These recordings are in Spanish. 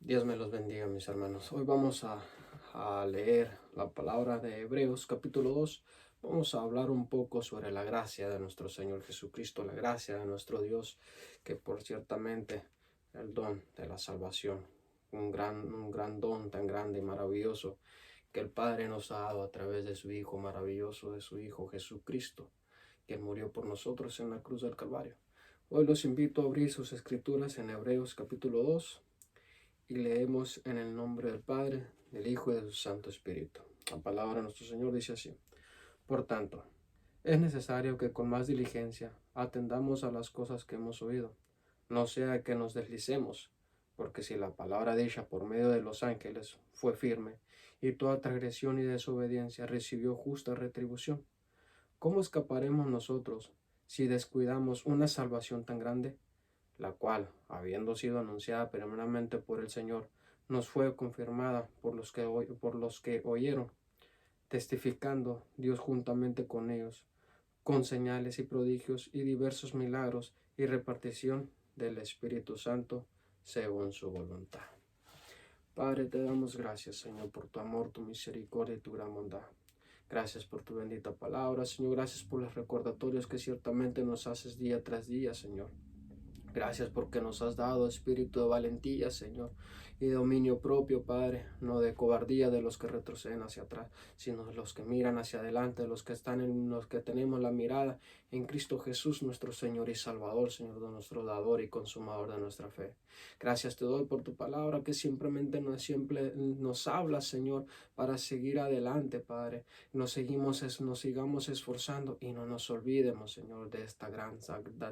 Dios me los bendiga, mis hermanos. Hoy vamos a leer la palabra de Hebreos capítulo 2. Vamos a hablar un poco sobre la gracia de nuestro Señor Jesucristo, la gracia de nuestro Dios, que por ciertamente el don de la salvación, un gran don tan grande y maravilloso que el Padre nos ha dado a través de su Hijo maravilloso, de su Hijo Jesucristo, quien murió por nosotros en la cruz del Calvario. Hoy los invito a abrir sus escrituras en Hebreos capítulo 2 y leemos en el nombre del Padre, del Hijo y de su Santo Espíritu. La palabra de nuestro Señor dice así: Por tanto, es necesario que con más diligencia atendamos a las cosas que hemos oído, no sea que nos deslicemos, porque si la palabra dicha por medio de los ángeles fue firme, y toda transgresión y desobediencia recibió justa retribución, ¿cómo escaparemos nosotros si descuidamos una salvación tan grande, la cual, habiendo sido anunciada primeramente por el Señor, nos fue confirmada por los que oyeron, testificando Dios juntamente con ellos, con señales y prodigios y diversos milagros y repartición del Espíritu Santo según su voluntad? Padre, te damos gracias, Señor, por tu amor, tu misericordia y tu gran bondad. Gracias por tu bendita palabra, Señor. Gracias por los recordatorios que ciertamente nos haces día tras día, Señor. Gracias porque nos has dado espíritu de valentía, Señor, y dominio propio, Padre, no de cobardía de los que retroceden hacia atrás, sino de los que miran hacia adelante, de los que tenemos la mirada en Cristo Jesús, nuestro Señor y Salvador, Señor, de nuestro dador y consumador de nuestra fe. Gracias te doy por tu palabra que siempre nos habla, Señor, para seguir adelante, Padre. Nos sigamos esforzando y no nos olvidemos, Señor, de esta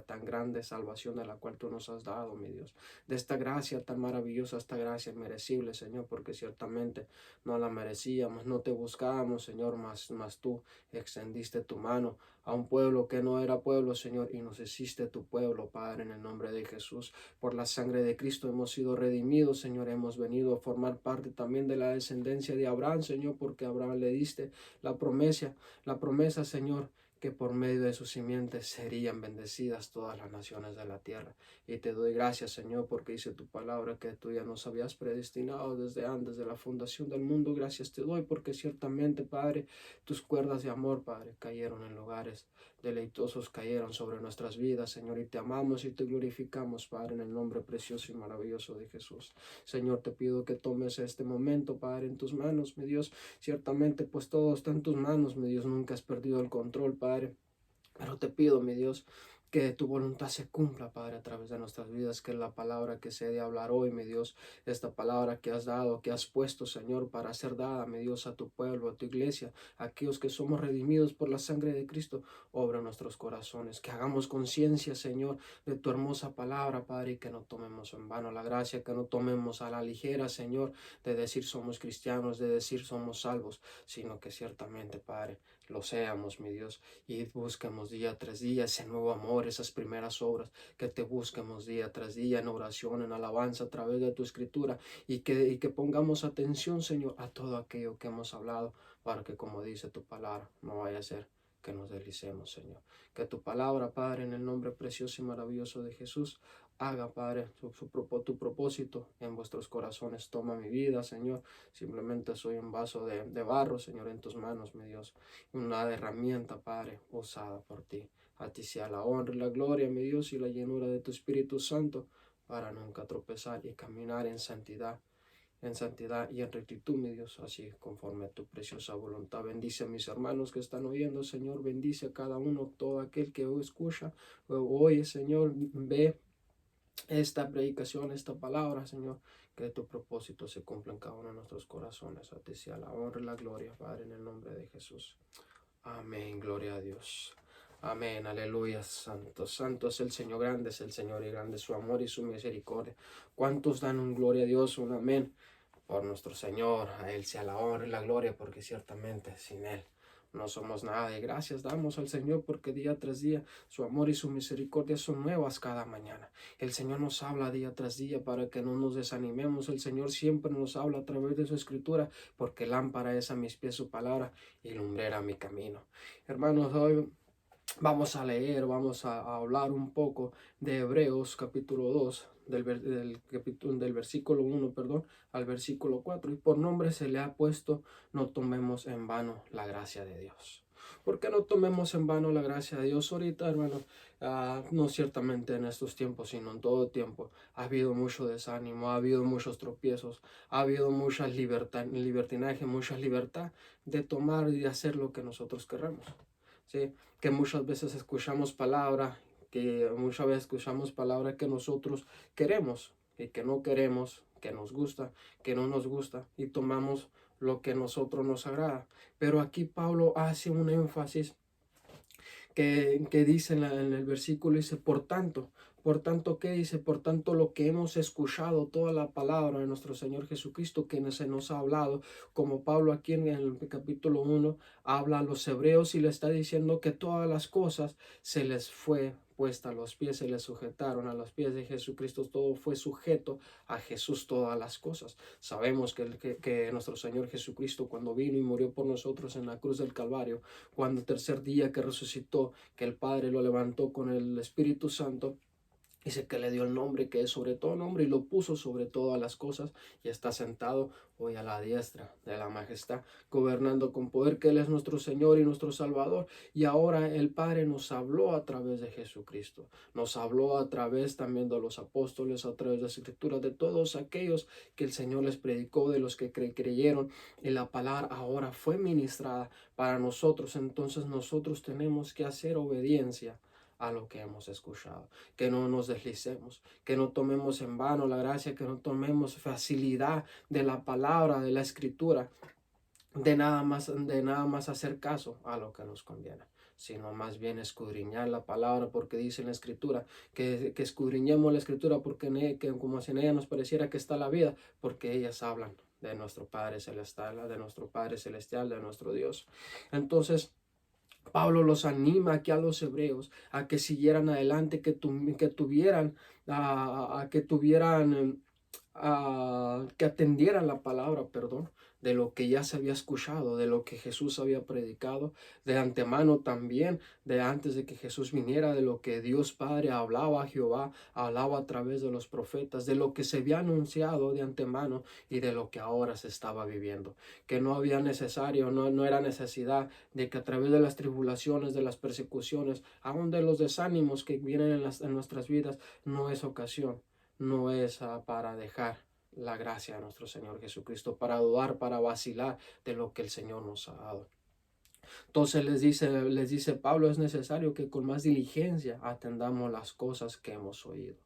tan grande salvación de la cual tú nos has dado, mi Dios, de esta gracia tan maravillosa, esta gracia merecible, Señor, porque ciertamente no la merecíamos, no te buscábamos, Señor, mas tú extendiste tu mano a un pueblo que no era pueblo, Señor, y nos hiciste tu pueblo, Padre, en el nombre de Jesús. Por la sangre de Cristo hemos sido redimidos, Señor, hemos venido a formar parte también de la descendencia de Abraham, Señor, porque a Abraham le diste la promesa, Señor, que por medio de sus simientes serían bendecidas todas las naciones de la tierra. Y te doy gracias, Señor, porque dice tu palabra que tú ya nos habías predestinado desde antes de la fundación del mundo. Gracias te doy porque ciertamente, Padre, tus cuerdas de amor, Padre, cayeron en lugares deleitosos, cayeron sobre nuestras vidas, Señor, y te amamos y te glorificamos, Padre, en el nombre precioso y maravilloso de Jesús. Señor, te pido que tomes este momento, Padre, en tus manos, mi Dios. Ciertamente, pues todo está en tus manos, mi Dios. Nunca has perdido el control, Padre. Pero te pido, mi Dios, que tu voluntad se cumpla, Padre, a través de nuestras vidas, que la palabra que se ha de hablar hoy, mi Dios, esta palabra que has dado, que has puesto, Señor, para ser dada, mi Dios, a tu pueblo, a tu iglesia, a aquellos que somos redimidos por la sangre de Cristo, obra en nuestros corazones, que hagamos conciencia, Señor, de tu hermosa palabra, Padre, y que no tomemos en vano la gracia, que no tomemos a la ligera, Señor, de decir somos cristianos, de decir somos salvos, sino que ciertamente, Padre, lo seamos, mi Dios, y busquemos día tras día ese nuevo amor, esas primeras obras, que te busquemos día tras día en oración, en alabanza a través de tu escritura, y que pongamos atención, Señor, a todo aquello que hemos hablado, para que, como dice tu palabra, no vaya a ser que nos deslicemos, Señor. Que tu palabra, Padre, en el nombre precioso y maravilloso de Jesús, haga, Padre, tu propósito en vuestros corazones. Toma mi vida, Señor. Simplemente soy un vaso de barro, Señor, en tus manos, mi Dios. Una herramienta, Padre, usada por ti. A ti sea la honra y la gloria, mi Dios, y la llenura de tu Espíritu Santo, para nunca tropezar y caminar en santidad y en rectitud, mi Dios, así conforme a tu preciosa voluntad. Bendice a mis hermanos que están oyendo, Señor. Bendice a cada uno, todo aquel que hoy escucha o oye, Señor. Ve esta predicación, esta palabra, Señor, que tu propósito se cumpla en cada uno de nuestros corazones. A ti sea la honra y la gloria, Padre, en el nombre de Jesús. Amén, gloria a Dios. Amén, aleluya, santo, santo es el Señor, grande es el Señor y grande es su amor y su misericordia. ¿Cuántos dan un gloria a Dios, un amén? Por nuestro Señor, a Él sea la honra y la gloria, porque ciertamente sin Él no somos nada. Y gracias damos al Señor porque día tras día su amor y su misericordia son nuevas cada mañana. El Señor nos habla día tras día para que no nos desanimemos. El Señor siempre nos habla a través de su escritura, porque lámpara es a mis pies su palabra y lumbrera mi camino. Hermanos, hoy vamos a leer, vamos a hablar un poco de Hebreos capítulo 2. del versículo 1, perdón, al versículo 4. Y por nombre se le ha puesto, no tomemos en vano la gracia de Dios. ¿Por qué no tomemos en vano la gracia de Dios ahorita, hermano? No ciertamente en estos tiempos, sino en todo tiempo. Ha habido mucho desánimo, ha habido muchos tropiezos, ha habido mucha libertinaje, mucha libertad de tomar y de hacer lo que nosotros querramos. ¿Sí? Que muchas veces escuchamos palabra, que nosotros queremos y que no queremos, que nos gusta, que no nos gusta, y tomamos lo que a nosotros nos agrada. Pero aquí Pablo hace un énfasis que dice en el versículo, dice, por tanto, ¿qué dice? Por tanto, lo que hemos escuchado, toda la palabra de nuestro Señor Jesucristo que se nos ha hablado, como Pablo aquí en el capítulo 1 habla a los hebreos y le está diciendo que todas las cosas se les fue puesta a los pies, se les sujetaron a los pies de Jesucristo, todo fue sujeto a Jesús, todas las cosas. Sabemos que nuestro Señor Jesucristo, cuando vino y murió por nosotros en la cruz del Calvario, cuando el tercer día que resucitó, que el Padre lo levantó con el Espíritu Santo, dice que le dio el nombre que es sobre todo nombre y lo puso sobre todas las cosas, y está sentado hoy a la diestra de la majestad, gobernando con poder, que Él es nuestro Señor y nuestro Salvador. Y ahora el Padre nos habló a través de Jesucristo, nos habló a través también de los apóstoles, a través de las escrituras, de todos aquellos que el Señor les predicó, de los que creyeron, y la palabra ahora fue ministrada para nosotros. Entonces nosotros tenemos que hacer obediencia a lo que hemos escuchado, que no nos deslicemos, que no tomemos en vano la gracia, que no tomemos facilidad de la palabra, de la escritura, de nada más hacer caso a lo que nos conviene, sino más bien escudriñar la palabra, porque dice en la escritura que escudriñemos la escritura, porque que como si en ella nos pareciera que está la vida, porque ellas hablan de nuestro Padre Celestial, de nuestro Dios. Entonces Pablo los anima aquí a los hebreos a que siguieran adelante, que atendieran la palabra, perdón, de lo que ya se había escuchado, de lo que Jesús había predicado de antemano también, de antes de que Jesús viniera, de lo que Dios Padre hablaba, Jehová hablaba a través de los profetas, de lo que se había anunciado de antemano y de lo que ahora se estaba viviendo, que no había no era necesidad de que a través de las tribulaciones, de las persecuciones, aún de los desánimos que vienen en nuestras vidas, no es ocasión, no es para dejar la gracia de nuestro Señor Jesucristo, para dudar, para vacilar de lo que el Señor nos ha dado. Entonces les dice Pablo, es necesario que con más diligencia atendamos las cosas que hemos oído.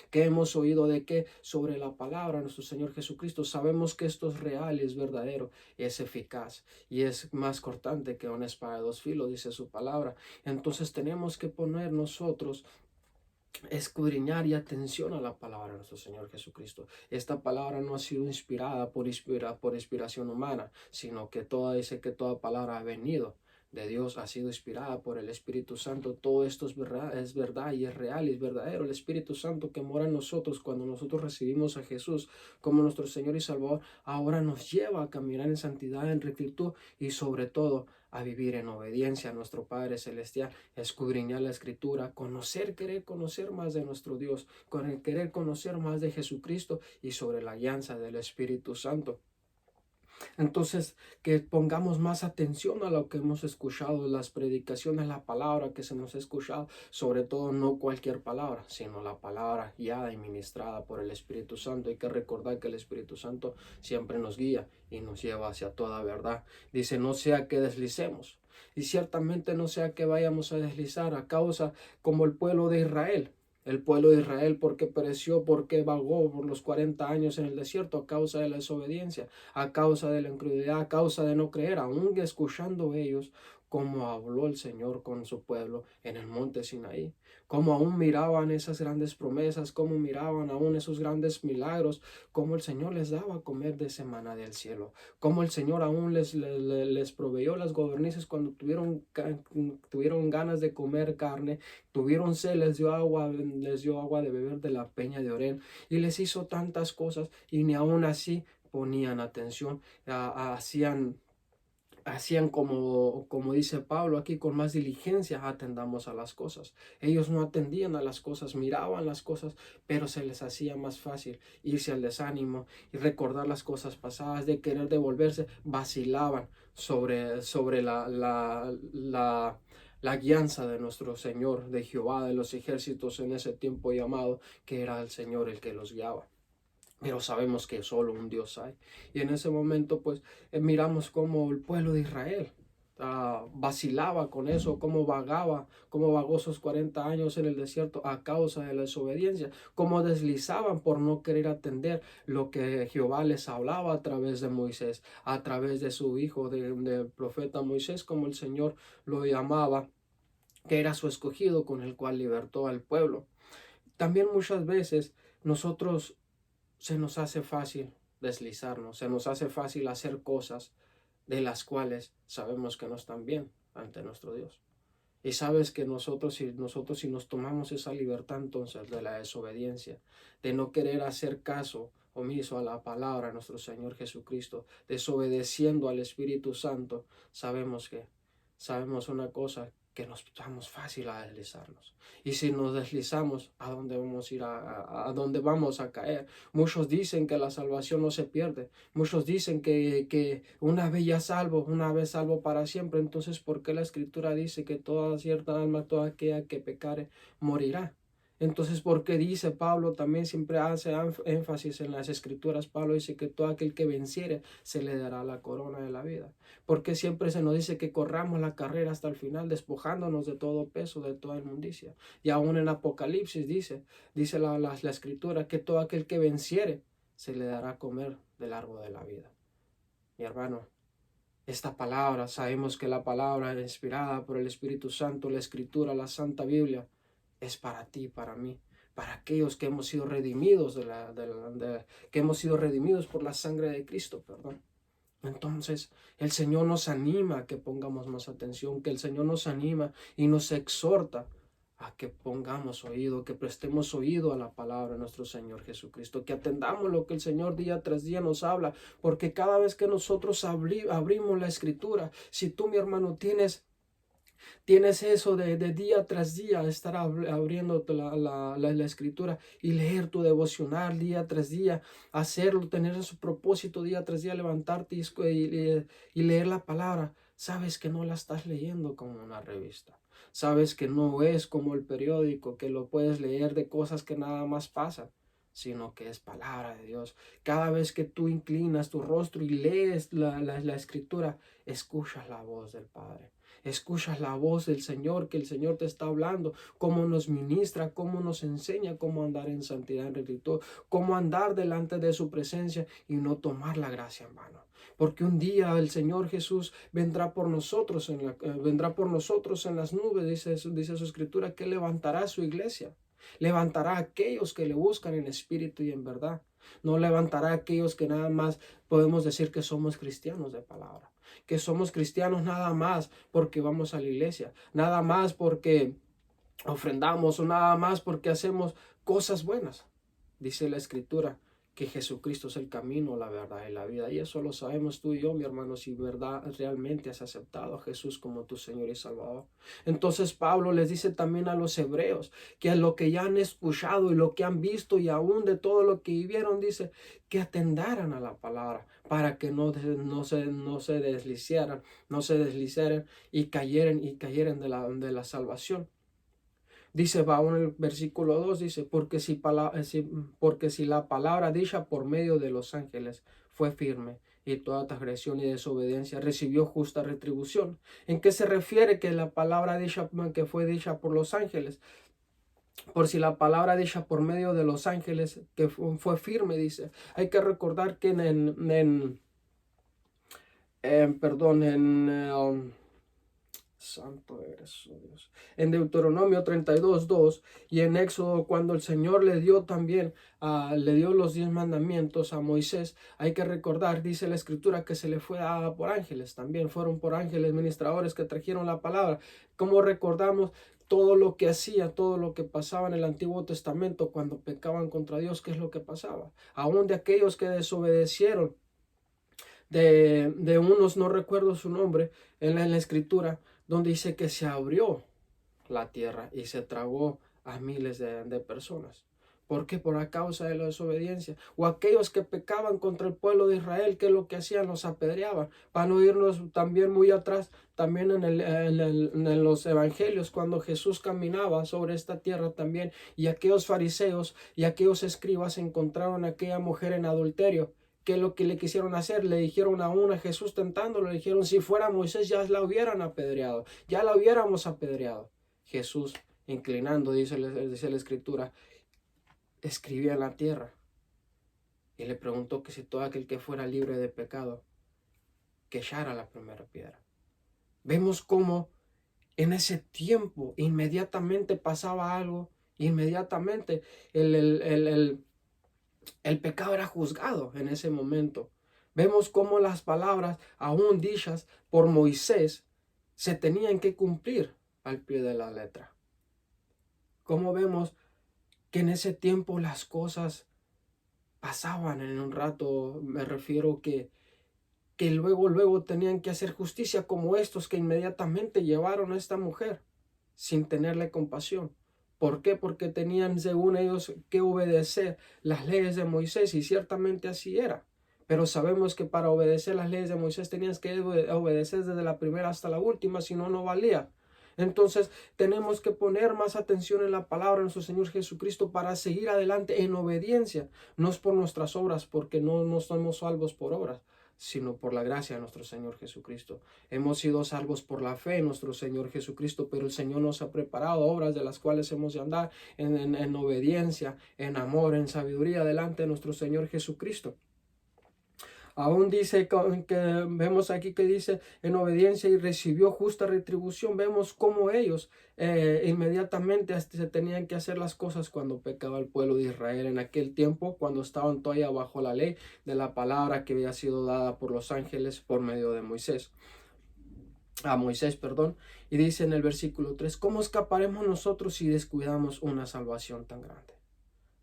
¿Qué hemos oído de qué? Sobre la palabra de nuestro Señor Jesucristo. Sabemos que esto es real y es verdadero, es eficaz y es más cortante que una espada de dos filos, dice su palabra. Entonces tenemos que poner nosotros escudriñar y atención a la palabra de nuestro Señor Jesucristo. Esta palabra no ha sido inspirada por inspiración humana, sino que dice que toda palabra ha venido de Dios, ha sido inspirada por el Espíritu Santo. Todo esto es verdad y es real y es verdadero. El Espíritu Santo que mora en nosotros cuando nosotros recibimos a Jesús como nuestro Señor y Salvador, ahora nos lleva a caminar en santidad, en rectitud y sobre todo a vivir en obediencia a nuestro Padre Celestial, escudriñar la Escritura, querer conocer más de nuestro Dios, querer conocer más de Jesucristo y sobre la alianza del Espíritu Santo. Entonces, que pongamos más atención a lo que hemos escuchado, las predicaciones, la palabra que se nos ha escuchado, sobre todo no cualquier palabra, sino la palabra guiada y ministrada por el Espíritu Santo. Hay que recordar que el Espíritu Santo siempre nos guía y nos lleva hacia toda verdad. Dice, no sea que deslicemos. Y ciertamente no sea que vayamos a deslizar a causa como el pueblo de Israel. El pueblo de Israel, porque pereció, porque vagó por los 40 años en el desierto a causa de la desobediencia, a causa de la incredulidad, a causa de no creer, aún escuchando ellos cómo habló el Señor con su pueblo en el monte Sinaí, cómo aún miraban esas grandes promesas, cómo miraban aún esos grandes milagros, cómo el Señor les daba a comer de ese maná del cielo, cómo el Señor aún les proveyó las godornices cuando tuvieron ganas de comer carne, tuvieron sed, les dio agua de beber de la peña de Orén, y les hizo tantas cosas y ni aún así ponían atención, hacían como dice Pablo aquí, con más diligencia atendamos a las cosas. Ellos no atendían a las cosas, miraban las cosas, pero se les hacía más fácil irse al desánimo y recordar las cosas pasadas, de querer devolverse, vacilaban sobre la guianza de nuestro Señor, de Jehová de los ejércitos en ese tiempo llamado, que era el Señor el que los guiaba. Pero sabemos que solo un Dios hay. Y en ese momento, pues, miramos cómo el pueblo de Israel vacilaba con eso, cómo vagó esos 40 años en el desierto a causa de la desobediencia, cómo deslizaban por no querer atender lo que Jehová les hablaba a través de Moisés, a través de su hijo, del profeta Moisés, como el Señor lo llamaba, que era su escogido con el cual libertó al pueblo. También muchas veces nosotros se nos hace fácil deslizarnos, se nos hace fácil hacer cosas de las cuales sabemos que no están bien ante nuestro Dios. Y sabes que nosotros si nos tomamos esa libertad entonces de la desobediencia, de no querer hacer caso omiso a la palabra de nuestro Señor Jesucristo, desobedeciendo al Espíritu Santo, sabemos una cosa, que nos vamos fácil a deslizarnos. Y si nos deslizamos, ¿a dónde vamos a ir? ¿A dónde vamos a caer? Muchos dicen que la salvación no se pierde. Muchos dicen que una vez ya salvo, una vez salvo para siempre. Entonces, ¿por qué la Escritura dice que toda cierta alma, toda aquella que pecare, morirá? Entonces, ¿por qué dice Pablo? También siempre hace énfasis en las Escrituras. Pablo dice que todo aquel que venciere se le dará la corona de la vida. Porque siempre se nos dice que corramos la carrera hasta el final, despojándonos de todo peso, de toda inmundicia. Y aún en Apocalipsis dice la Escritura, que todo aquel que venciere se le dará a comer del árbol de la vida. Mi hermano, esta palabra, sabemos que la palabra inspirada por el Espíritu Santo, la Escritura, la Santa Biblia, es para ti, para mí, para aquellos que hemos sido redimidos que hemos sido redimidos por la sangre de Cristo, perdón. Entonces, el Señor nos anima a que pongamos más atención, que el Señor nos anima y nos exhorta a que pongamos oído, que prestemos oído a la palabra de nuestro Señor Jesucristo, que atendamos lo que el Señor día tras día nos habla, porque cada vez que nosotros abrimos la Escritura, si tú, mi hermano, tienes eso de día tras día estar abriendo la Escritura y leer tu devocional día tras día, hacerlo, tener su propósito día tras día, levantarte y leer la palabra. Sabes que no la estás leyendo como una revista. Sabes que no es como el periódico, que lo puedes leer de cosas que nada más pasan, sino que es palabra de Dios. Cada vez que tú inclinas tu rostro y lees la Escritura, escuchas la voz del Padre. Escuchas la voz del Señor, que el Señor te está hablando, cómo nos ministra, cómo nos enseña cómo andar en santidad, en rectitud, cómo andar delante de su presencia y no tomar la gracia en vano. Porque un día el Señor Jesús vendrá por nosotros en las nubes, dice su Escritura, que levantará su iglesia. Levantará a aquellos que le buscan en espíritu y en verdad. No levantará a aquellos que nada más podemos decir que somos cristianos de palabra, que somos cristianos nada más porque vamos a la iglesia, nada más porque ofrendamos o nada más porque hacemos cosas buenas. Dice la Escritura que Jesucristo es el camino, la verdad y la vida. Y eso lo sabemos tú y yo, mi hermano, si verdad realmente has aceptado a Jesús como tu Señor y Salvador. Entonces Pablo les dice también a los hebreos que a lo que ya han escuchado y lo que han visto y aún de todo lo que vivieron, dice que atendaran a la palabra para que no se deslizaran y cayeran de la salvación. Dice, va en el versículo 2, dice, porque si la palabra dicha por medio de los ángeles fue firme, y toda transgresión y desobediencia recibió justa retribución. ¿En qué se refiere que la palabra dicha, que fue dicha por los ángeles? Por si la palabra dicha por medio de los ángeles que fue firme, dice. Hay que recordar que Santo eres, oh Dios. En Deuteronomio 32:2 y en Éxodo, cuando el Señor le dio también, le dio los 10 mandamientos a Moisés, hay que recordar, dice la Escritura, que se le fue dada por ángeles, también fueron por ángeles ministradores que trajeron la palabra. Como recordamos todo lo que hacía, todo lo que pasaba en el Antiguo Testamento cuando pecaban contra Dios, ¿qué es lo que pasaba? Aún de aquellos que desobedecieron, de unos, no recuerdo su nombre, en la escritura, donde dice que se abrió la tierra y se tragó a miles de personas. ¿Por qué? Por a causa de la desobediencia. O aquellos que pecaban contra el pueblo de Israel, que lo que hacían, los apedreaban. Para no irnos también muy atrás, también en los evangelios, cuando Jesús caminaba sobre esta tierra también, y aquellos fariseos y aquellos escribas encontraron a aquella mujer en adulterio. ¿Qué es lo que le quisieron hacer? Le dijeron a Jesús tentándolo, le dijeron, si fuera Moisés ya la hubieran apedreado, ya la hubiéramos apedreado. Jesús, inclinando, dice la escritura, escribía en la tierra y le preguntó que si todo aquel que fuera libre de pecado, que echara la primera piedra. Vemos cómo en ese tiempo inmediatamente pasaba algo, inmediatamente el pecado era juzgado en ese momento. Vemos cómo las palabras, aún dichas por Moisés, se tenían que cumplir al pie de la letra. Cómo vemos que en ese tiempo las cosas pasaban en un rato, me refiero que luego tenían que hacer justicia, como estos que inmediatamente llevaron a esta mujer sin tenerle compasión. ¿Por qué? Porque tenían, según ellos, que obedecer las leyes de Moisés, y ciertamente así era. Pero sabemos que para obedecer las leyes de Moisés tenías que obedecer desde la primera hasta la última, si no, no valía. Entonces tenemos que poner más atención en la palabra de nuestro Señor Jesucristo para seguir adelante en obediencia. No es por nuestras obras, porque no somos salvos por obras, sino por la gracia de nuestro Señor Jesucristo. Hemos sido salvos por la fe en nuestro Señor Jesucristo, pero el Señor nos ha preparado obras de las cuales hemos de andar en obediencia, en amor, en sabiduría delante de nuestro Señor Jesucristo. Aún dice que vemos aquí que dice en obediencia y recibió justa retribución. Vemos cómo ellos inmediatamente se tenían que hacer las cosas cuando pecaba el pueblo de Israel en aquel tiempo, cuando estaban todavía bajo la ley de la palabra que había sido dada por los ángeles por medio de Moisés. A Moisés, perdón. Y dice en el versículo 3, ¿cómo escaparemos nosotros si descuidamos una salvación tan grande?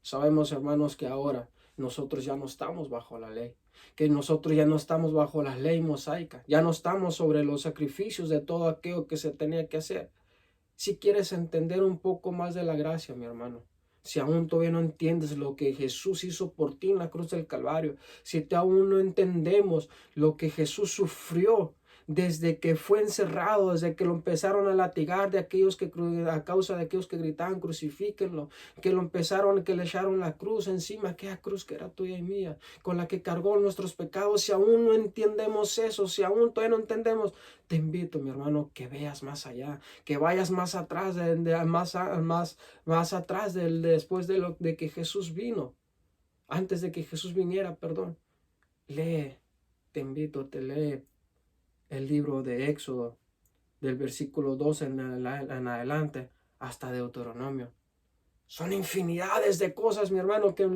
Sabemos, hermanos, que ahora nosotros ya no estamos bajo la ley, que nosotros ya no estamos bajo la ley mosaica, ya no estamos sobre los sacrificios de todo aquello que se tenía que hacer. Si quieres entender un poco más de la gracia, mi hermano, si aún todavía no entiendes lo que Jesús hizo por ti en la cruz del Calvario, si aún no entendemos lo que Jesús sufrió desde que fue encerrado, desde que lo empezaron a latigar de aquellos que a causa de aquellos que gritaban crucifíquenlo, que lo empezaron, que le echaron la cruz encima, aquella cruz que era tuya y mía, con la que cargó nuestros pecados. Si aún no entendemos eso, si aún todavía no entendemos, te invito, mi hermano, que veas más allá, que vayas más atrás, más atrás después de que Jesús vino, antes de que Jesús viniera, perdón. Lee, te invito, te lee el libro de Éxodo, del versículo 12 en adelante, hasta Deuteronomio. Son infinidades de cosas, mi hermano, que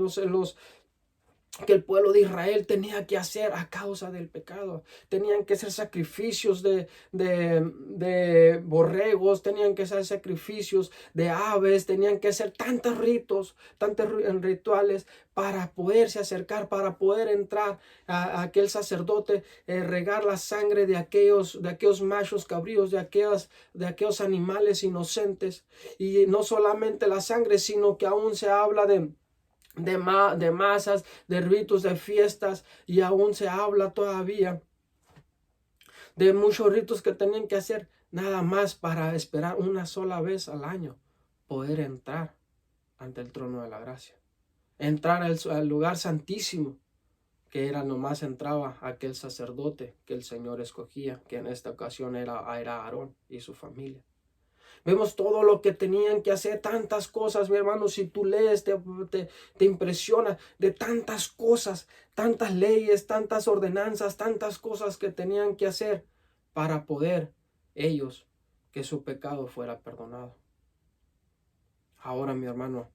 que el pueblo de Israel tenía que hacer a causa del pecado. Tenían que hacer sacrificios de borregos, tenían que hacer sacrificios de aves, tenían que hacer tantos ritos, tantos rituales para poderse acercar, para poder entrar a aquel sacerdote, regar la sangre de aquellos machos cabríos, de aquellos animales inocentes. Y no solamente la sangre, sino que aún se habla de masas, de ritos, de fiestas, y aún se habla todavía de muchos ritos que tenían que hacer nada más para esperar una sola vez al año poder entrar ante el trono de la gracia, entrar al lugar santísimo, que era nomás entraba aquel sacerdote que el Señor escogía, que en esta ocasión era Aarón y su familia. Vemos todo lo que tenían que hacer, tantas cosas, mi hermano. Si tú lees, te impresiona de tantas cosas, tantas leyes, tantas ordenanzas, tantas cosas que tenían que hacer para poder ellos que su pecado fuera perdonado. Ahora, mi hermano,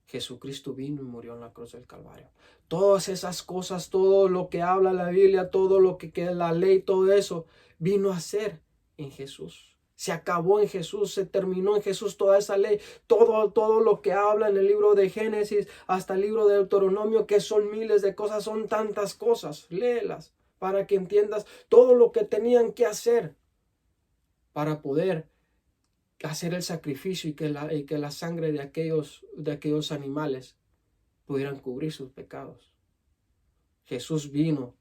Jesucristo vino y murió en la cruz del Calvario. Todas esas cosas, todo lo que habla la Biblia, todo lo que la ley, todo eso, vino a ser en Jesús. Se acabó en Jesús, se terminó en Jesús toda esa ley, todo lo que habla en el libro de Génesis hasta el libro de Deuteronomio, que son miles de cosas, son tantas cosas, léelas, para que entiendas todo lo que tenían que hacer para poder hacer el sacrificio y que la sangre de aquellos animales pudieran cubrir sus pecados. Jesús vino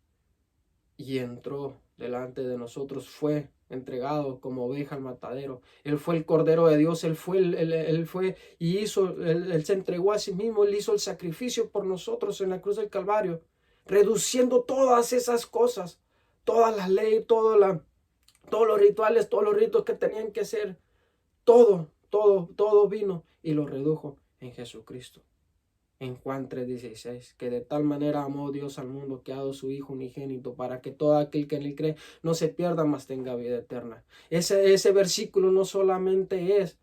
y entró delante de nosotros, fue entregado como oveja al matadero. Él fue el Cordero de Dios, Él fue y Él se entregó a sí mismo, Él hizo el sacrificio por nosotros en la cruz del Calvario, reduciendo todas esas cosas, todas las leyes, todos los rituales, todos los ritos que tenían que hacer, todo vino y lo redujo en Jesucristo. En Juan 3:16, que de tal manera amó Dios al mundo que ha dado su Hijo unigénito para que todo aquel que en él cree no se pierda, mas tenga vida eterna. Ese versículo no solamente es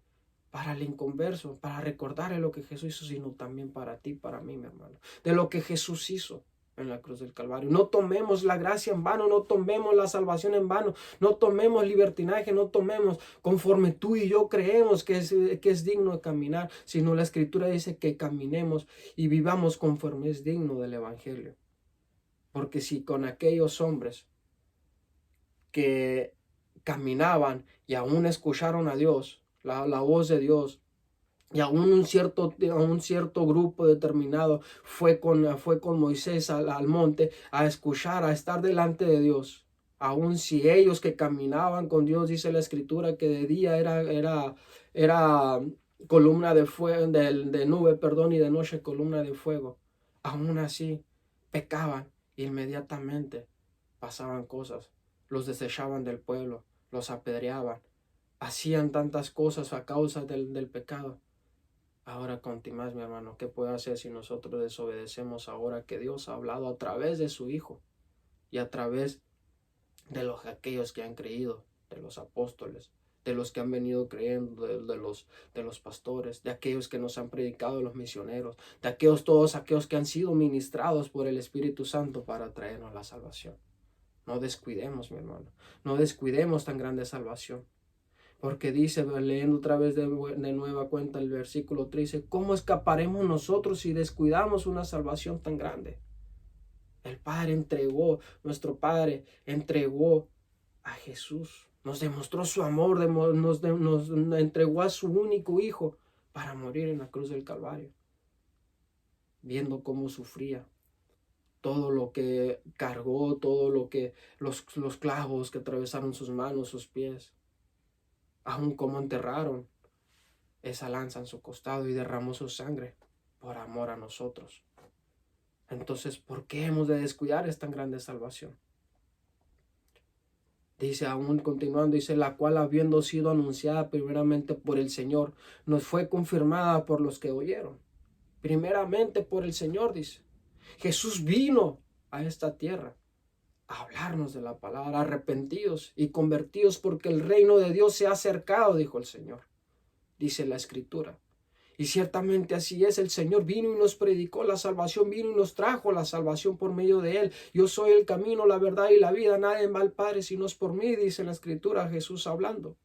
para el inconverso, para recordarle lo que Jesús hizo, sino también para ti, para mí, mi hermano, de lo que Jesús hizo en la cruz del Calvario. No tomemos la gracia en vano, no tomemos la salvación en vano, no tomemos libertinaje, no tomemos conforme tú y yo creemos que es digno de caminar, sino la Escritura dice que caminemos y vivamos conforme es digno del Evangelio. Porque si con aquellos hombres que caminaban y aún escucharon a Dios, la voz de Dios, y aún un cierto grupo determinado fue con Moisés al monte a escuchar, a estar delante de Dios. Aún si ellos que caminaban con Dios, dice la Escritura, que de día era columna de fuego, de nube, perdón, y de noche columna de fuego. Aún así pecaban, inmediatamente pasaban cosas. Los desechaban del pueblo, los apedreaban, hacían tantas cosas a causa del pecado. Ahora continuás, mi hermano, ¿qué puede hacer si nosotros desobedecemos ahora que Dios ha hablado a través de su Hijo y a través de aquellos que han creído, de los apóstoles, de los que han venido creyendo, de los pastores, de aquellos que nos han predicado, los misioneros, de todos aquellos que han sido ministrados por el Espíritu Santo para traernos la salvación? No descuidemos, mi hermano, no descuidemos tan grande salvación. Porque dice, leyendo otra vez de nueva cuenta el versículo 13, ¿cómo escaparemos nosotros si descuidamos una salvación tan grande? Nuestro Padre entregó a Jesús, nos demostró su amor, nos entregó a su único Hijo para morir en la cruz del Calvario, viendo cómo sufría, todo lo que cargó, todo lo que los clavos que atravesaron sus manos, sus pies. Aún como enterraron esa lanza en su costado y derramó su sangre por amor a nosotros. Entonces, ¿por qué hemos de descuidar esta grande salvación? Dice, aún continuando, dice, la cual habiendo sido anunciada primeramente por el Señor, nos fue confirmada por los que oyeron. Primeramente por el Señor, dice. Jesús vino a esta tierra a hablarnos de la palabra, arrepentidos y convertidos porque el reino de Dios se ha acercado, dijo el Señor, dice la Escritura. Y ciertamente así es, el Señor vino y nos predicó la salvación, vino y nos trajo la salvación por medio de Él. Yo soy el camino, la verdad y la vida, nadie va al Padre si no es por mí, dice la Escritura, Jesús hablando.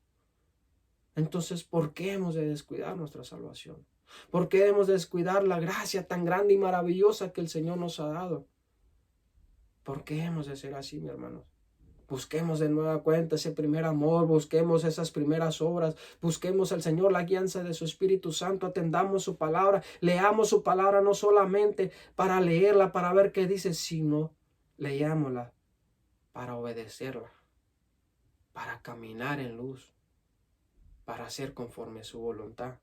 Entonces, ¿por qué hemos de descuidar nuestra salvación? ¿Por qué hemos de descuidar la gracia tan grande y maravillosa que el Señor nos ha dado? ¿Por qué hemos de ser así, mi hermano? Busquemos de nueva cuenta ese primer amor, busquemos esas primeras obras, busquemos al Señor, la guianza de su Espíritu Santo, atendamos su palabra, leamos su palabra no solamente para leerla, para ver qué dice, sino leámosla para obedecerla, para caminar en luz, para hacer conforme a su voluntad,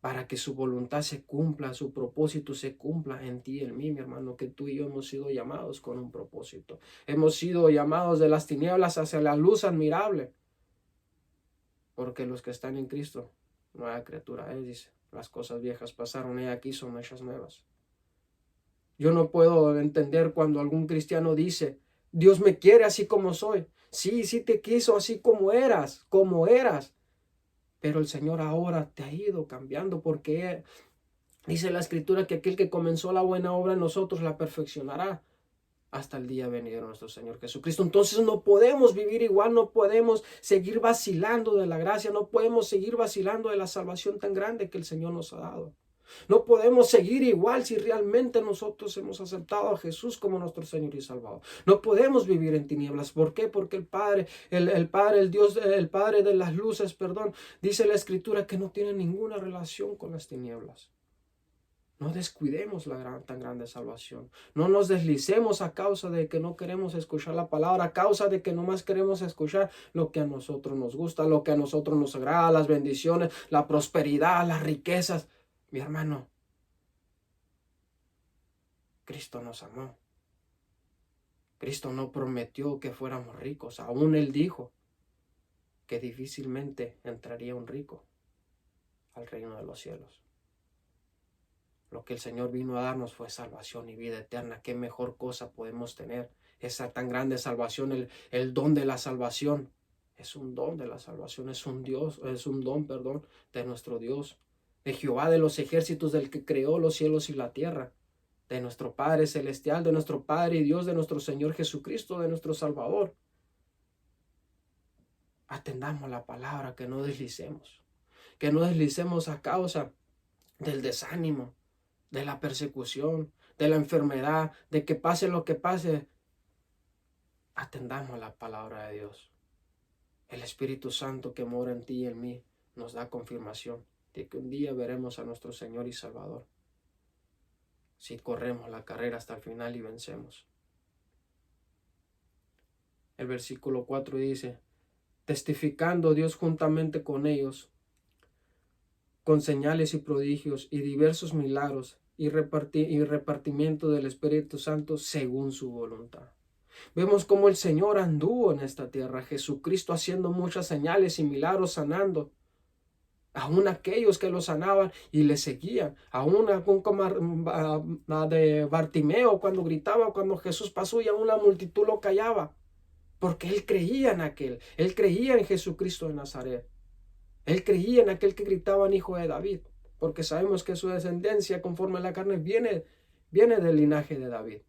para que su voluntad se cumpla, su propósito se cumpla en ti y en mí, mi hermano, que tú y yo hemos sido llamados con un propósito. Hemos sido llamados de las tinieblas hacia la luz admirable. Porque los que están en Cristo, nueva criatura es, dice. Las cosas viejas pasaron y aquí son hechas nuevas. Yo no puedo entender cuando algún cristiano dice, Dios me quiere así como soy. Sí, sí te quiso así como eras. Pero el Señor ahora te ha ido cambiando porque dice la Escritura que aquel que comenzó la buena obra en nosotros la perfeccionará hasta el día venidero de nuestro Señor Jesucristo. Entonces no podemos vivir igual, no podemos seguir vacilando de la gracia, no podemos seguir vacilando de la salvación tan grande que el Señor nos ha dado. No podemos seguir igual si realmente nosotros hemos aceptado a Jesús como nuestro Señor y Salvador. No podemos vivir en tinieblas. ¿Por qué? Porque el Padre, el Dios, el Padre de las luces, perdón, dice la Escritura que no tiene ninguna relación con las tinieblas. No descuidemos la tan grande salvación. No nos deslicemos a causa de que no queremos escuchar la palabra, a causa de que nomás queremos escuchar lo que a nosotros nos gusta, lo que a nosotros nos agrada, las bendiciones, la prosperidad, las riquezas. Mi hermano, Cristo nos amó. Cristo no prometió que fuéramos ricos. Aún Él dijo que difícilmente entraría un rico al reino de los cielos. Lo que el Señor vino a darnos fue salvación y vida eterna. ¿Qué mejor cosa podemos tener? Esa tan grande salvación, el don de la salvación. Es un don de la salvación, es un don, perdón, de nuestro Dios, de Jehová de los ejércitos, del que creó los cielos y la tierra, de nuestro Padre celestial, de nuestro Padre y Dios, de nuestro Señor Jesucristo, de nuestro Salvador. Atendamos la palabra, que no deslicemos a causa del desánimo, de la persecución, de la enfermedad, de que pase lo que pase. Atendamos la palabra de Dios. El Espíritu Santo que mora en ti y en mí nos da confirmación de que un día veremos a nuestro Señor y Salvador, si corremos la carrera hasta el final y vencemos. El versículo 4 dice: testificando Dios juntamente con ellos, con señales y prodigios y diversos milagros y repartimiento del Espíritu Santo según su voluntad. Vemos cómo el Señor anduvo en esta tierra, Jesucristo haciendo muchas señales y milagros, sanando. Aún aquellos que lo sanaban y le seguían. Aún de Bartimeo, cuando gritaba, cuando Jesús pasó, y aún la multitud lo callaba. Porque él creía en aquel. Él creía en Jesucristo de Nazaret. Él creía en aquel que gritaban hijo de David. Porque sabemos que su descendencia, conforme a la carne, viene del linaje de David.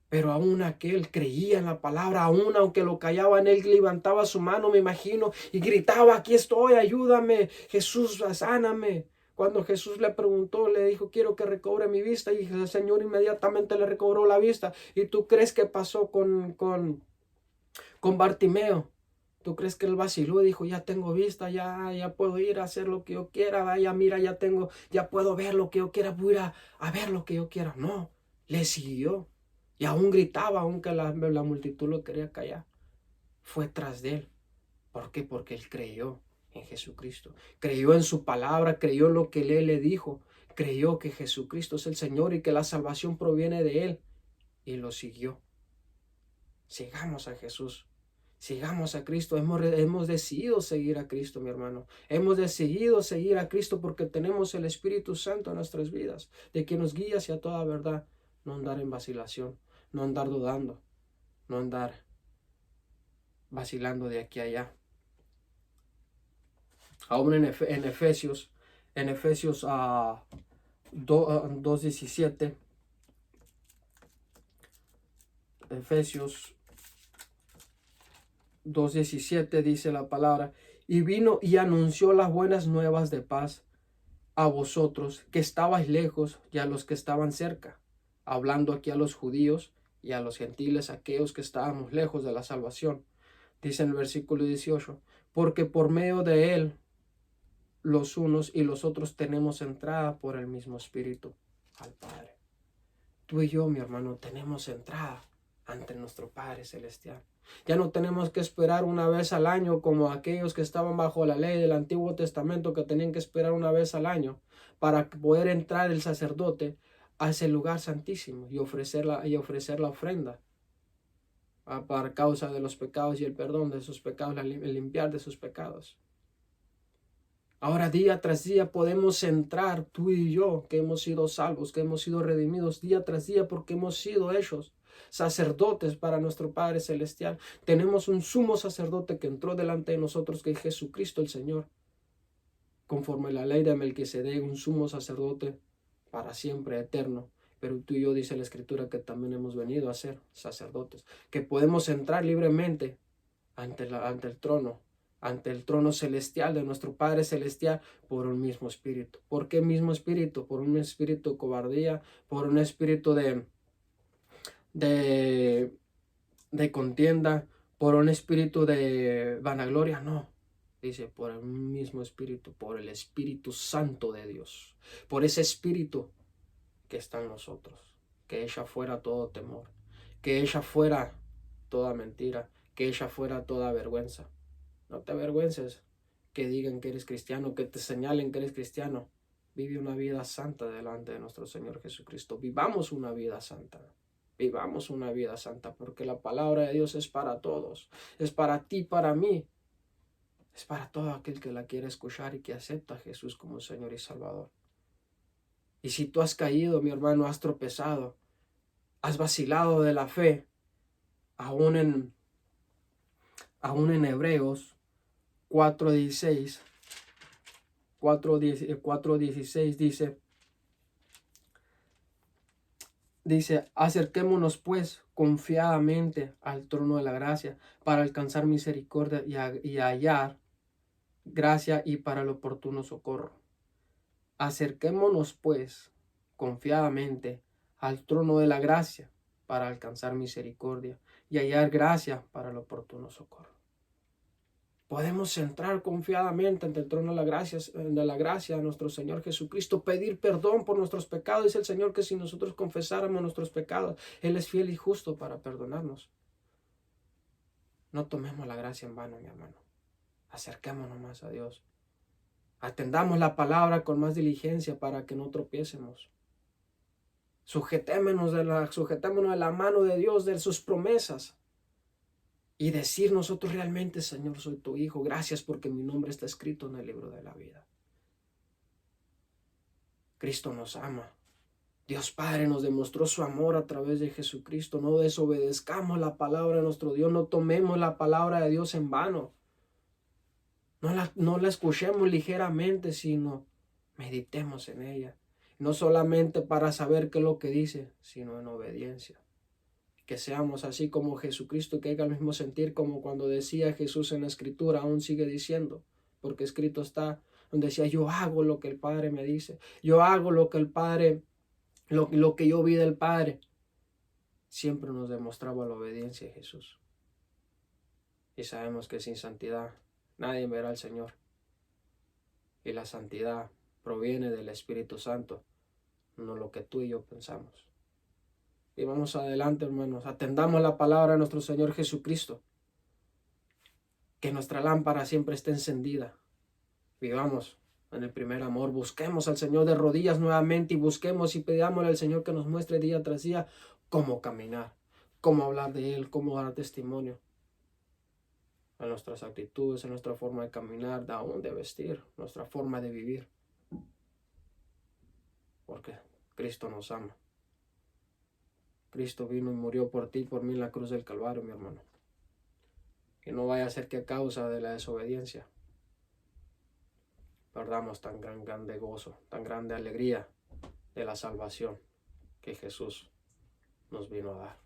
Pero aún aquel creía en la palabra, aún aunque lo callaban, él levantaba su mano, me imagino, y gritaba: aquí estoy, ayúdame, Jesús, sáname. Cuando Jesús le preguntó, le dijo: quiero que recobre mi vista, y el Señor inmediatamente le recobró la vista. ¿Y tú crees que pasó con Bartimeo? ¿Tú crees que él vaciló y dijo: ya tengo vista, ya puedo ir a hacer lo que yo quiera, vaya, mira, ya puedo ver lo que yo quiera, voy a ver lo que yo quiera? No, le siguió. Y aún gritaba, aunque la multitud lo quería callar. Fue tras de él. ¿Por qué? Porque él creyó en Jesucristo. Creyó en su palabra, creyó en lo que él le dijo. Creyó que Jesucristo es el Señor y que la salvación proviene de él. Y lo siguió. Sigamos a Jesús. Sigamos a Cristo. Hemos decidido seguir a Cristo, mi hermano. Hemos decidido seguir a Cristo porque tenemos el Espíritu Santo en nuestras vidas, de que nos guía hacia toda verdad. No andar en vacilación, no andar dudando, no andar vacilando de aquí a allá. Aún en Efesios 2:17, Efesios 2:17 dice la palabra: y vino y anunció las buenas nuevas de paz a vosotros que estabais lejos y a los que estaban cerca, hablando aquí a los judíos y a los gentiles, aquellos que estábamos lejos de la salvación. Dice en el versículo 18: porque por medio de él los unos y los otros tenemos entrada por el mismo Espíritu al Padre. Tú y yo, mi hermano, tenemos entrada ante nuestro Padre Celestial. Ya no tenemos que esperar una vez al año como aquellos que estaban bajo la ley del Antiguo Testamento, que tenían que esperar una vez al año para poder entrar el sacerdote a ese lugar santísimo y ofrecer la ofrenda para causa de los pecados y el perdón de sus pecados, el limpiar de sus pecados. Ahora día tras día podemos entrar, tú y yo, que hemos sido salvos, que hemos sido redimidos día tras día porque hemos sido hechos sacerdotes para nuestro Padre Celestial. Tenemos un sumo sacerdote que entró delante de nosotros, que es Jesucristo el Señor. Conforme a la ley de Melquisedec, un sumo sacerdote para siempre, eterno. Pero tú y yo, dice la Escritura, que también hemos venido a ser sacerdotes, que podemos entrar libremente ante el trono ante el trono celestial de nuestro Padre Celestial por un mismo espíritu. ¿Por qué mismo espíritu? Por un espíritu de cobardía, por un espíritu de, de contienda, por un espíritu de vanagloria. No, dice por el mismo espíritu, por el Espíritu Santo de Dios, por ese espíritu que está en nosotros, que echa fuera todo temor, que echa fuera toda mentira, que echa fuera toda vergüenza. No te avergüences que digan que eres cristiano, que te señalen que eres cristiano. Vive una vida santa delante de nuestro Señor Jesucristo. Vivamos una vida santa. Vivamos una vida santa, porque la palabra de Dios es para todos. Es para ti, para mí. Es para todo aquel que la quiere escuchar y que acepta a Jesús como Señor y Salvador. Y si tú has caído, mi hermano, has tropezado, has vacilado de la fe, aún en Hebreos 4:16, 4:16 dice, acerquémonos pues confiadamente al trono de la gracia para alcanzar misericordia y hallar gracia y para el oportuno socorro. Acerquémonos pues confiadamente al trono de la gracia para alcanzar misericordia y hallar gracia para el oportuno socorro. Podemos entrar confiadamente ante el trono de la gracia de nuestro Señor Jesucristo, pedir perdón por nuestros pecados. Dice el Señor que si nosotros confesáramos nuestros pecados, Él es fiel y justo para perdonarnos. No tomemos la gracia en vano, mi hermano. Acerquémonos más a Dios. Atendamos la palabra con más diligencia para que no tropiecemos. Sujetémonos de la mano de Dios, de sus promesas. Y decir nosotros realmente, Señor, soy tu hijo. Gracias porque mi nombre está escrito en el libro de la vida. Cristo nos ama. Dios Padre nos demostró su amor a través de Jesucristo. No desobedezcamos la palabra de nuestro Dios. No tomemos la palabra de Dios en vano. No la escuchemos ligeramente, sino meditemos en ella. No solamente para saber qué es lo que dice, sino en obediencia. Que seamos así como Jesucristo, que haya el mismo sentir como cuando decía Jesús en la Escritura, aún sigue diciendo, porque escrito está, donde decía, yo hago lo que el Padre me dice, yo hago lo que el Padre, lo que yo vi del Padre. Siempre nos demostraba la obediencia de Jesús. Y sabemos que sin santidad nadie verá al Señor. Y la santidad proviene del Espíritu Santo, no lo que tú y yo pensamos. Y vamos adelante, hermanos. Atendamos la palabra de nuestro Señor Jesucristo. Que nuestra lámpara siempre esté encendida. Vivamos en el primer amor. Busquemos al Señor de rodillas nuevamente y busquemos y pidámosle al Señor que nos muestre día tras día cómo caminar, cómo hablar de Él, cómo dar testimonio. En nuestras actitudes, en nuestra forma de caminar, aún de vestir, nuestra forma de vivir. Porque Cristo nos ama. Cristo vino y murió por ti y por mí en la cruz del Calvario, mi hermano. Y no vaya a ser que a causa de la desobediencia perdamos tan grande gozo, tan grande alegría de la salvación que Jesús nos vino a dar.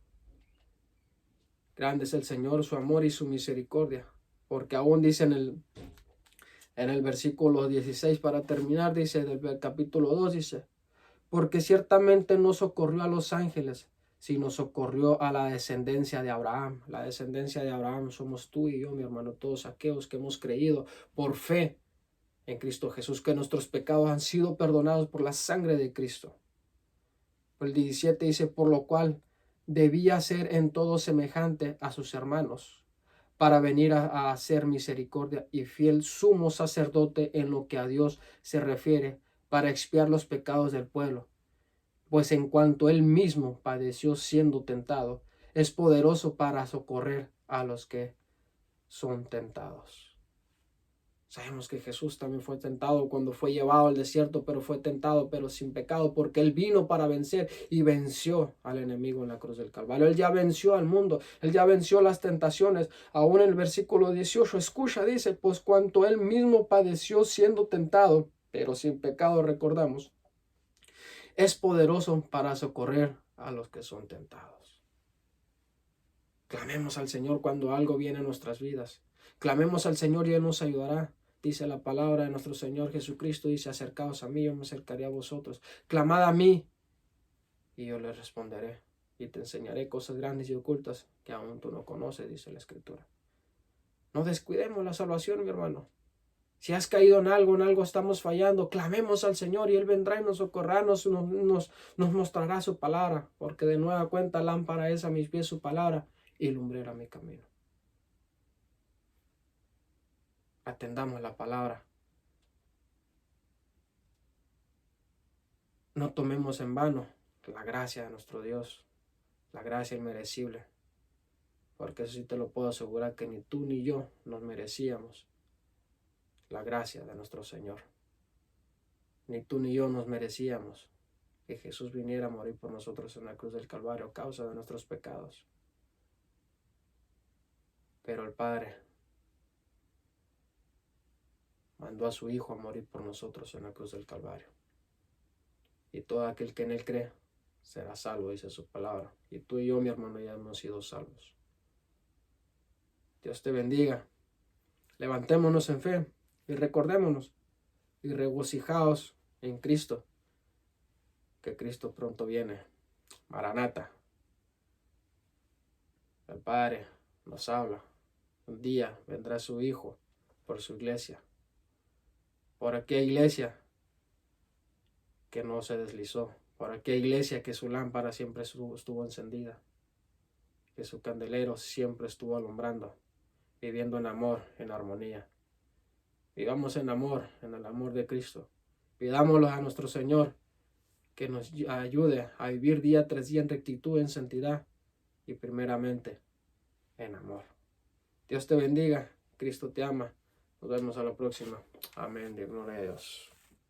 Grande es el Señor, su amor y su misericordia, porque aún dice en el versículo 16, para terminar, dice del capítulo 2, dice, porque ciertamente no socorrió a los ángeles, sino socorrió a la descendencia de Abraham. La descendencia de Abraham somos tú y yo, mi hermano, todos aquellos que hemos creído por fe en Cristo Jesús, que nuestros pecados han sido perdonados por la sangre de Cristo. El 17 dice, por lo cual debía ser en todo semejante a sus hermanos, para venir a hacer misericordia y fiel sumo sacerdote en lo que a Dios se refiere, para expiar los pecados del pueblo. Pues en cuanto él mismo padeció siendo tentado, es poderoso para socorrer a los que son tentados. Sabemos que Jesús también fue tentado cuando fue llevado al desierto, pero fue tentado, pero sin pecado, porque Él vino para vencer y venció al enemigo en la cruz del Calvario. Él ya venció al mundo, Él ya venció las tentaciones. Aún en el versículo 18, escucha, dice, pues cuanto Él mismo padeció siendo tentado, pero sin pecado, recordamos, es poderoso para socorrer a los que son tentados. Clamemos al Señor cuando algo viene a nuestras vidas. Clamemos al Señor y Él nos ayudará. Dice la palabra de nuestro Señor Jesucristo, dice, acercaos a mí, yo me acercaré a vosotros. Clamad a mí y yo les responderé. Y te enseñaré cosas grandes y ocultas que aún tú no conoces, dice la Escritura. No descuidemos la salvación, mi hermano. Si has caído en algo estamos fallando, clamemos al Señor y Él vendrá y nos socorrerá, nos mostrará su palabra, porque de nueva cuenta lámpara es a mis pies su palabra y lumbrera mi camino. Atendamos la palabra. No tomemos en vano la gracia de nuestro Dios, la gracia inmerecible, porque eso sí te lo puedo asegurar que ni tú ni yo nos merecíamos la gracia de nuestro Señor. Ni tú ni yo nos merecíamos que Jesús viniera a morir por nosotros en la cruz del Calvario a causa de nuestros pecados. Pero el Padre mandó a su Hijo a morir por nosotros en la cruz del Calvario. Y todo aquel que en Él cree será salvo, dice su palabra. Y tú y yo, mi hermano, ya hemos sido salvos. Dios te bendiga. Levantémonos en fe y recordémonos y regocijaos en Cristo, que Cristo pronto viene. Maranata. El Padre nos habla. Un día vendrá su Hijo por su iglesia. Por aquella iglesia que no se deslizó. Por aquella iglesia que su lámpara siempre estuvo encendida. Que su candelero siempre estuvo alumbrando. Viviendo en amor, en armonía. Vivamos en amor, en el amor de Cristo. Pidámoslo a nuestro Señor que nos ayude a vivir día tras día en rectitud, en santidad y primeramente en amor. Dios te bendiga. Cristo te ama. Nos vemos a la próxima. Amén. De gloria a Dios.